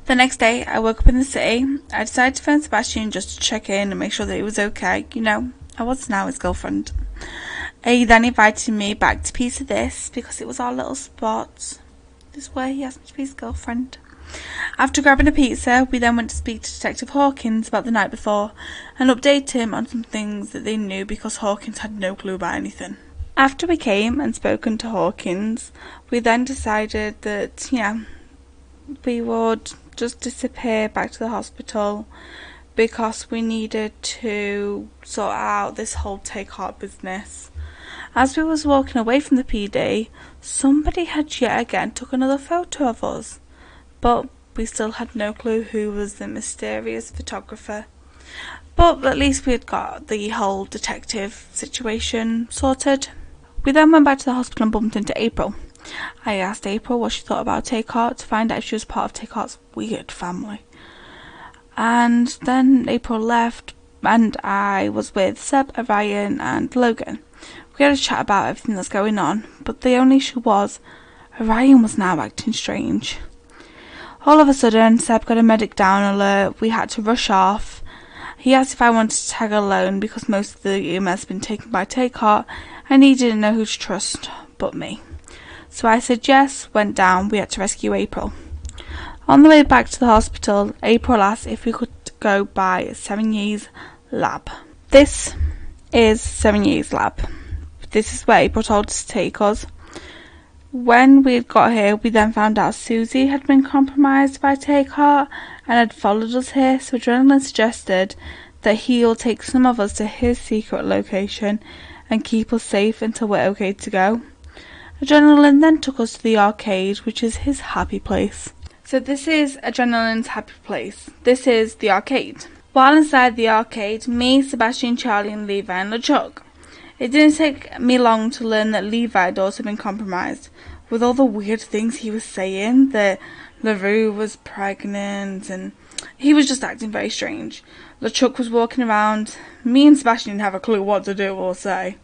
The next day, I woke up in the city. I decided to phone Sebastian just to check in and make sure that he was okay. You know, I was now his girlfriend. He then invited me back to Piece of This because it was our little spot. This is where he asked me to be his girlfriend. After grabbing a pizza, we then went to speak to Detective Hawkins about the night before and update him on some things that they knew because Hawkins had no clue about anything. After we came and spoken to Hawkins, we then decided that, we would just disappear back to the hospital because we needed to sort out this whole 𝚀𝚏𝚒𝚡 business. As we was walking away from the PD, somebody had yet again took another photo of us, but we still had no clue who was the mysterious photographer. But at least we had got the whole detective situation sorted. We then went back to the hospital and bumped into April. I asked April what she thought about 𝚀𝚏𝚒 to find out if she was part of 𝚀𝚏𝚒's weird family. And then April left and I was with Seb, Orion and Logan. We had a chat about everything that's going on, but the only issue was Orion was now acting strange. All of a sudden, Seb got a medic down alert. We had to rush off. He asked if I wanted to tag alone because most of the EMS had been taken by 𝚀𝚏𝚒 and he didn't know who to trust but me. So I said yes, went down. We had to rescue April. On the way back to the hospital, April asked if we could go by 𝚀𝚒𝚒𝚘𝚒's lab. This is 𝚀𝚒𝚒𝚗𝚒's lab. This is where April told us to take us. When we had got here, we then found out Susie had been compromised by 𝚀𝚏𝚒 and had followed us here, so Adrenaline suggested that he'll take some of us to his secret location and keep us safe until we're okay to go. Adrenaline then took us to the arcade, which is his happy place. So this is Adrenaline's happy place. This is the arcade. While inside the arcade, me, Sebastian, Charlie and Levi and LeChuck. It didn't take me long to learn that Levi had also been compromised. With all the weird things he was saying, that LaRue was pregnant and he was just acting very strange. LeChuck was walking around. Me and Sebastian didn't have a clue what to do or say.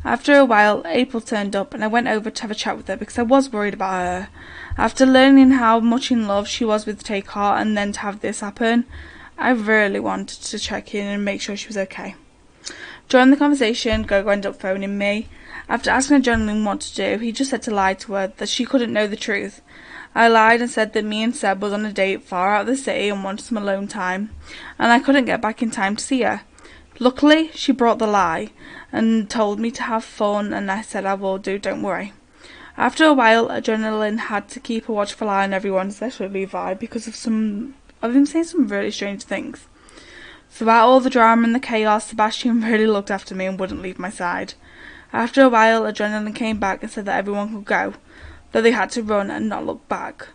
After a while, April turned up and I went over to have a chat with her because I was worried about her. After learning how much in love she was with 𝚀𝚏𝚒 and then to have this happen, I really wanted to check in and make sure she was okay. During the conversation, Gogo ended up phoning me. After asking Adrenaline what to do, he just said to lie to her that she couldn't know the truth. I lied and said that me and Seb was on a date far out of the city and wanted some alone time, and I couldn't get back in time to see her. Luckily, she brought the lie and told me to have fun, and I said I will do, don't worry. After a while, Adrenaline had to keep a watchful eye on everyone, especially Levi, because of him saying some really strange things. Throughout all the drama and the chaos, Sebastian really looked after me and wouldn't leave my side. After a while, Adrenaline came back and said that everyone could go, though they had to run and not look back.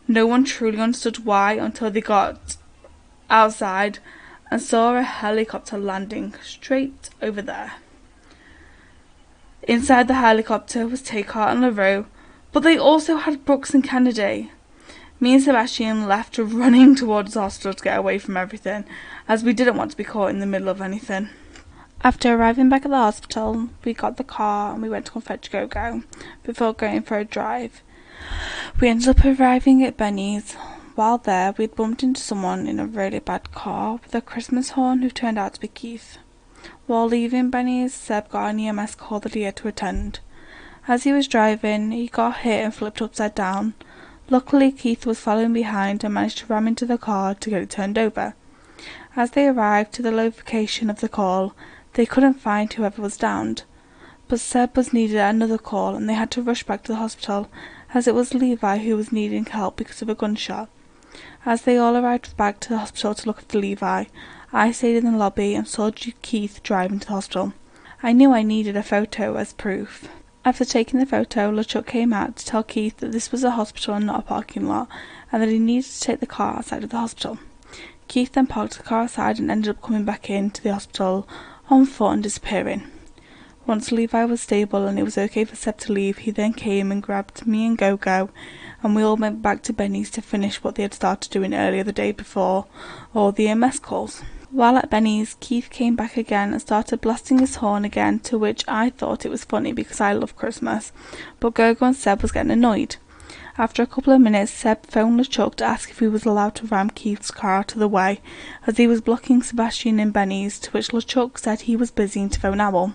No one truly understood why until they got outside and saw a helicopter landing straight over there. Inside the helicopter was 𝚀𝚏𝚒 and LaRue, but they also had Brooks and Kennedy. Me and Sebastian left running towards the hospital to get away from everything, as we didn't want to be caught in the middle of anything. After arriving back at the hospital, we got the car and we went to fetch Gogo before going for a drive. We ended up arriving at Benny's. While there, we'd bumped into someone in a really bad car with a Christmas horn who turned out to be Keith. While leaving Benny's, Seb got an EMS call that he had to attend. As he was driving, he got hit and flipped upside down. Luckily, Keith was following behind and managed to ram into the car to get it turned over. As they arrived to the location of the call, they couldn't find whoever was downed. But Seb was needed at another call and they had to rush back to the hospital, as it was Levi who was needing help because of a gunshot. As they all arrived back to the hospital to look after Levi, I stayed in the lobby and saw Keith driving to the hospital. I knew I needed a photo as proof. After taking the photo, LeChuck came out to tell Keith that this was a hospital and not a parking lot, and that he needed to take the car outside of the hospital. Keith then parked the car outside and ended up coming back into the hospital on foot and disappearing. Once Levi was stable and it was okay for Seb to leave, he then came and grabbed me and Gogo, and we all went back to Benny's to finish what they had started doing earlier the day before, all the EMS calls. While at Benny's, Keith came back again and started blasting his horn again, to which I thought it was funny because I love Christmas, but Gogo and Seb was getting annoyed. After a couple of minutes, Seb phoned LeChuck to ask if he was allowed to ram Keith's car out of the way, as he was blocking Sebastian and Benny's, to which LeChuck said he was busy and to phone Owl,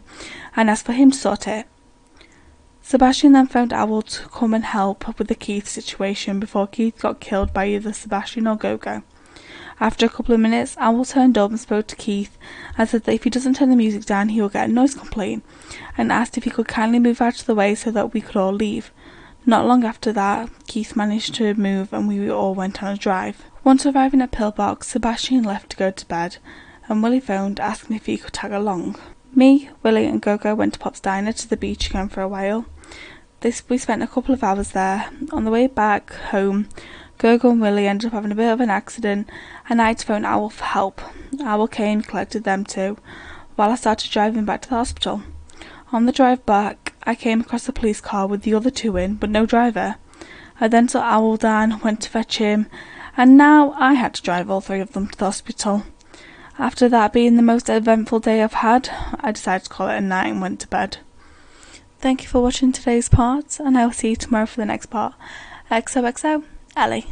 and asked for him to sort it. Sebastian then phoned Owl to come and help with the Keith situation before Keith got killed by either Sebastian or Gogo. After a couple of minutes, Owl turned up and spoke to Keith and said that if he doesn't turn the music down he will get a noise complaint, and asked if he could kindly move out of the way so that we could all leave. Not long after that, Keith managed to move and we all went on a drive. Once arriving at Pillbox, Sebastian left to go to bed, and Willie phoned asking if he could tag along. Me, Willie and Gogo went to Pop's Diner to the beach again for a while. We spent a couple of hours there. On the way back home, Gogo and Willie ended up having a bit of an accident, and I had to phone Owl for help. Owl came and collected them too, while I started driving back to the hospital. On the drive back, I came across a police car with the other two in, but no driver. I then saw Owl down, went to fetch him, and now I had to drive all three of them to the hospital. After that being the most eventful day I've had, I decided to call it a night and went to bed. Thank you for watching today's part, and I will see you tomorrow for the next part. XOXO, Ellie.